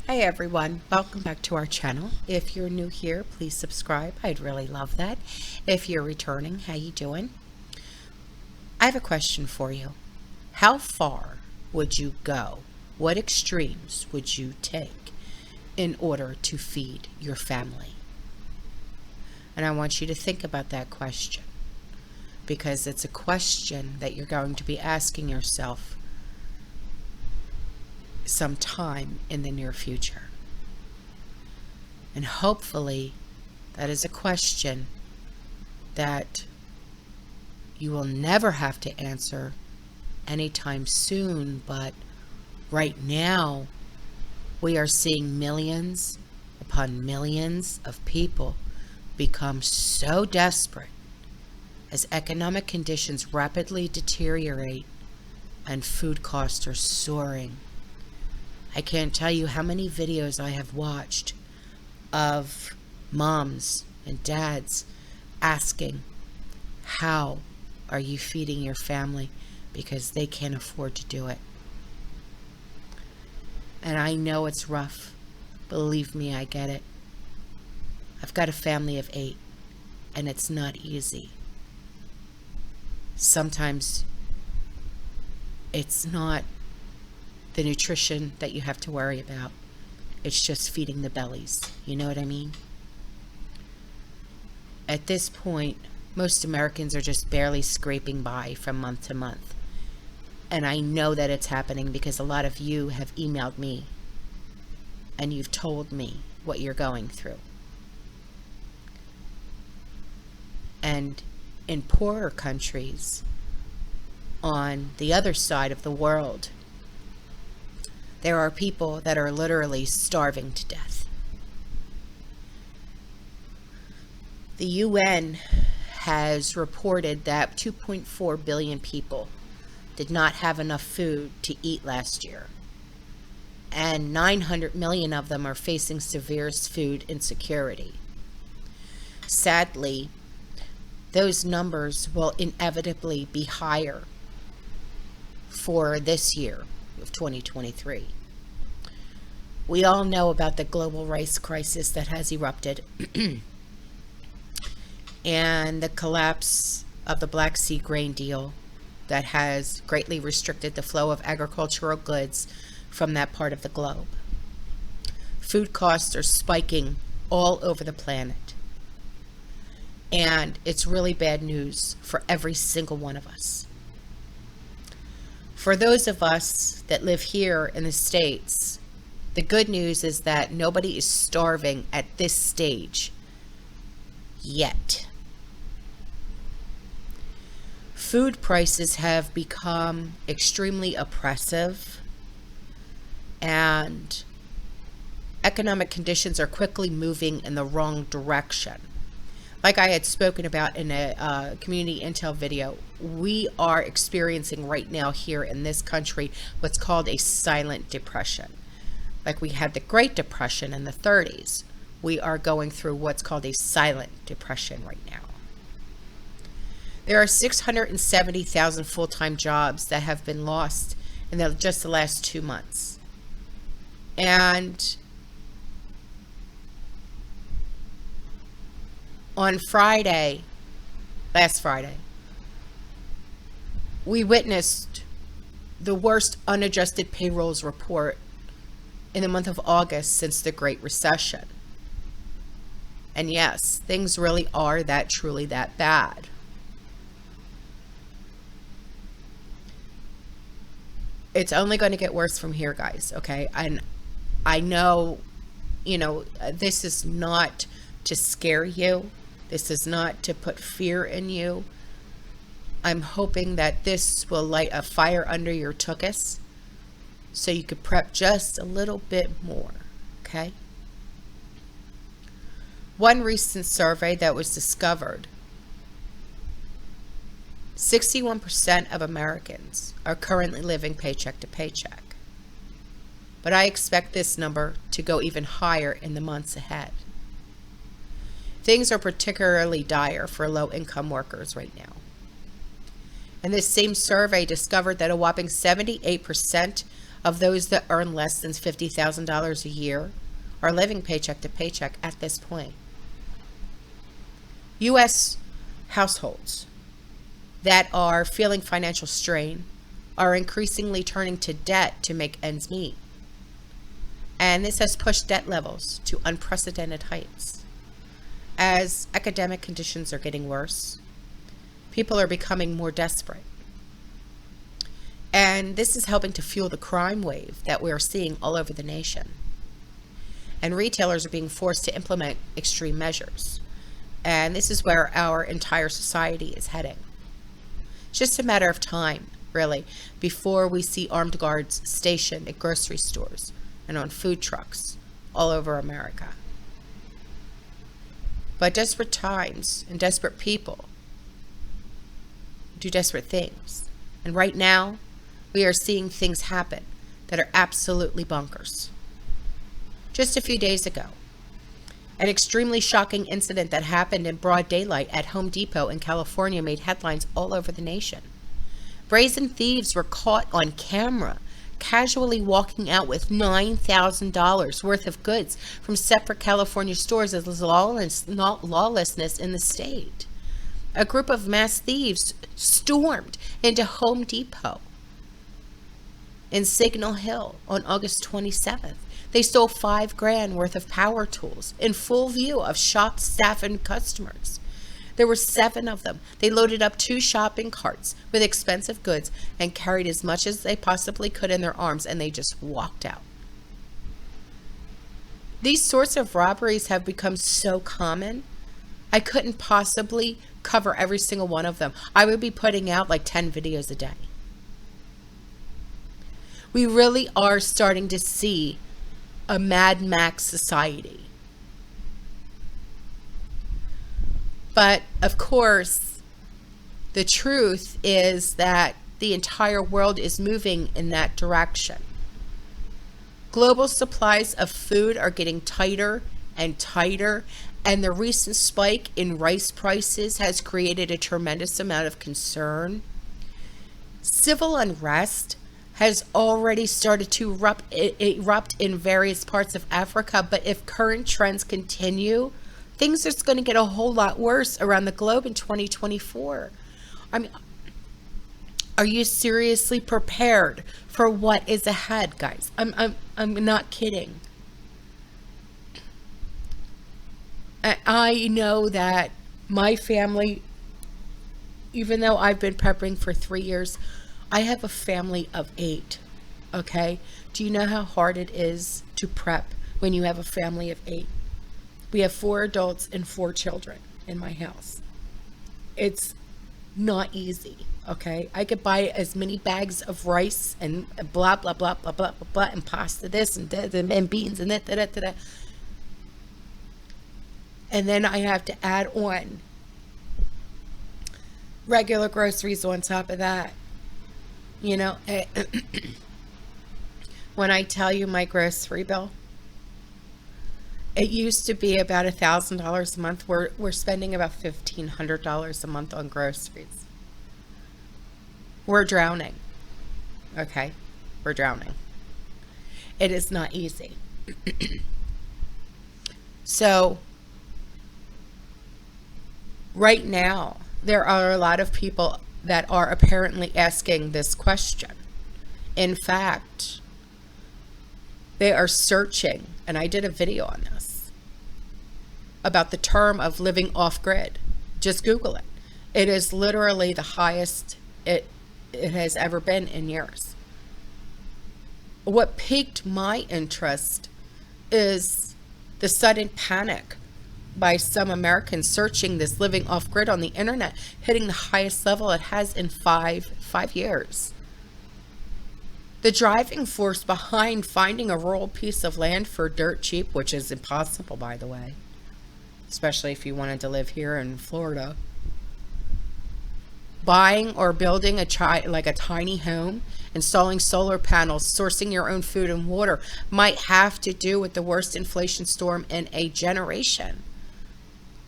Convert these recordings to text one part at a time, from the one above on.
Hey everyone, welcome back to our channel. If you're new here, please subscribe. I'd really love that. If you're returning, how you doing? I have a question for you. How far would you go? What extremes would you take in order to feed your family? And I want you to think about that question because it's a question that you're going to be asking yourself sometime in the near future. And hopefully that is a question that you will never have to answer anytime soon, but right now we are seeing millions upon millions of people become so desperate as economic conditions rapidly deteriorate and food costs are soaring. I can't tell you how many videos I have watched of moms and dads asking, how are you feeding your family? Because they can't afford to do it. And I know it's rough. Believe me, I get it. I've got a family of 8, and it's not easy. Sometimes it's not the nutrition that you have to worry about. It's just feeding the bellies. You know what I mean? At this point, most Americans are just barely scraping by from month to month. And I know that it's happening because a lot of you have emailed me and you've told me what you're going through. And in poorer countries on the other side of the world, there are people that are literally starving to death. The UN has reported that 2.4 billion people did not have enough food to eat last year, and 900 million of them are facing severe food insecurity. Sadly, those numbers will inevitably be higher for this year of 2023. We all know about the global rice crisis that has erupted and the collapse of the Black Sea grain deal that has greatly restricted the flow of agricultural goods from that part of the globe. Food costs are spiking all over the planet, and it's really bad news for every single one of us. For those of us that live here in the States, the good news is that nobody is starving at this stage yet. Food prices have become extremely oppressive, and economic conditions are quickly moving in the wrong direction. Like I had spoken about in a community intel video, we are experiencing right now here in this country what's called a silent depression. Like we had the Great Depression in the 30s, we are going through what's called a silent depression right now. There are 670,000 full-time jobs that have been lost in just the last 2 months. And on last Friday, we witnessed the worst unadjusted payrolls report in the month of August since the Great Recession. And yes, things really are truly that bad. It's only going to get worse from here, guys, okay? And I know, this is not to scare you. This is not to put fear in you. I'm hoping that this will light a fire under your tuchus so you could prep just a little bit more, okay? One recent survey that was discovered, 61% of Americans are currently living paycheck to paycheck. But I expect this number to go even higher in the months ahead. Things are particularly dire for low-income workers right now. And this same survey discovered that a whopping 78% of those that earn less than $50,000 a year are living paycheck to paycheck at this point. U.S. households that are feeling financial strain are increasingly turning to debt to make ends meet. And this has pushed debt levels to unprecedented heights. As academic conditions are getting worse, people are becoming more desperate. And this is helping to fuel the crime wave that we are seeing all over the nation. And retailers are being forced to implement extreme measures. And this is where our entire society is heading. It's just a matter of time, really, before we see armed guards stationed at grocery stores and on food trucks all over America. But desperate times and desperate people do desperate things. And right now, we are seeing things happen that are absolutely bonkers. Just a few days ago, an extremely shocking incident that happened in broad daylight at Home Depot in California made headlines all over the nation. Brazen thieves were caught on camera casually walking out with $9,000 worth of goods from separate California stores as lawlessness in the state. A group of mass thieves stormed into Home Depot in Signal Hill on August 27th. They stole $5,000 worth of power tools in full view of shop staff and customers. There were 7 of them. They loaded up 2 shopping carts with expensive goods and carried as much as they possibly could in their arms, and they just walked out. These sorts of robberies have become so common, I couldn't possibly cover every single one of them. I would be putting out like 10 videos a day. We really are starting to see a Mad Max society. But of course, the truth is that the entire world is moving in that direction. Global supplies of food are getting tighter and tighter, and the recent spike in rice prices has created a tremendous amount of concern. Civil unrest has already started to erupt in various parts of Africa, but if current trends continue, things are going to get a whole lot worse around the globe in 2024. I mean, are you seriously prepared for what is ahead, guys? I'm not kidding. I know that my family, even though I've been prepping for 3 years, I have a family of 8, okay? Do you know how hard it is to prep when you have a family of 8? We have 4 adults and 4 children in my house. It's not easy, okay? I could buy as many bags of rice and blah, blah, blah, blah, blah, blah, blah, and pasta this and that, and beans and that, that. And then I have to add on regular groceries on top of that. You know, when I tell you my grocery bill, it used to be about $1,000 a month. We're spending about $1,500 a month on groceries. We're drowning. Okay, we're drowning. It is not easy. So, right now, there are a lot of people that are apparently asking this question. In fact, they are searching, and I did a video on this, about the term of living off-grid. Just Google it. It is literally the highest it has ever been in years. What piqued my interest is the sudden panic by some Americans searching this living off-grid on the internet, hitting the highest level it has in five years. The driving force behind finding a rural piece of land for dirt cheap, which is impossible, by the way, especially if you wanted to live here in Florida, buying or building a tiny home, installing solar panels, sourcing your own food and water might have to do with the worst inflation storm in a generation,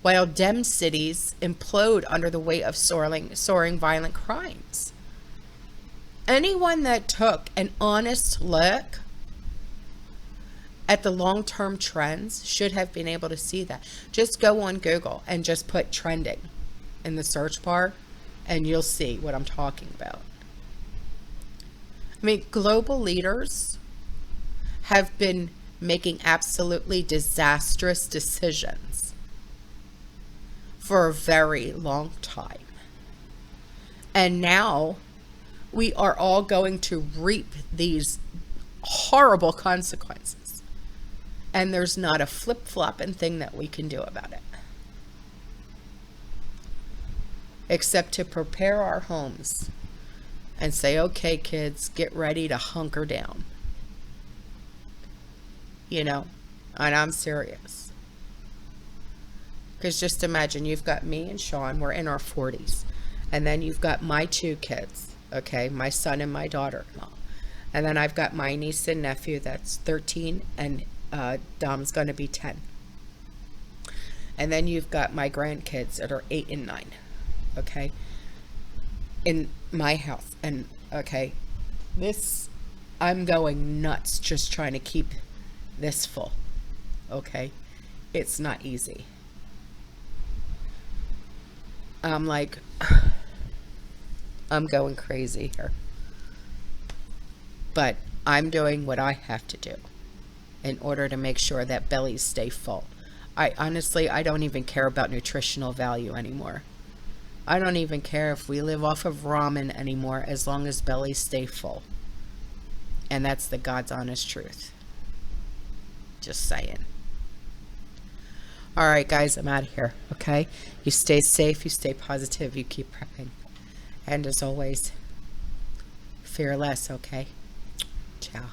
while Dem cities implode under the weight of soaring violent crimes. Anyone that took an honest look at the long-term trends should have been able to see that. Just go on Google and just put trending in the search bar and you'll see what I'm talking about. I mean, global leaders have been making absolutely disastrous decisions for a very long time. And now we are all going to reap these horrible consequences. And there's not a flip-flopping thing that we can do about it. Except to prepare our homes and say, okay, kids, get ready to hunker down. You know, and I'm serious. Because just imagine, you've got me and Sean, we're in our 40s. And then you've got my 2 kids, okay, my son and my daughter-in-law. And then I've got my niece and nephew that's 13, and Dom's going to be 10. And then you've got my grandkids that are 8 and 9, okay, in my house. And, okay, I'm going nuts just trying to keep this full, okay? It's not easy. I'm like, I'm going crazy here. But I'm doing what I have to do in order to make sure that bellies stay full. I don't even care about nutritional value anymore. I don't even care if we live off of ramen anymore, as long as bellies stay full. And that's the God's honest truth. Just saying. All right, guys, I'm out of here, okay? You stay safe, you stay positive, you keep prepping. And as always, fear less, okay? Ciao.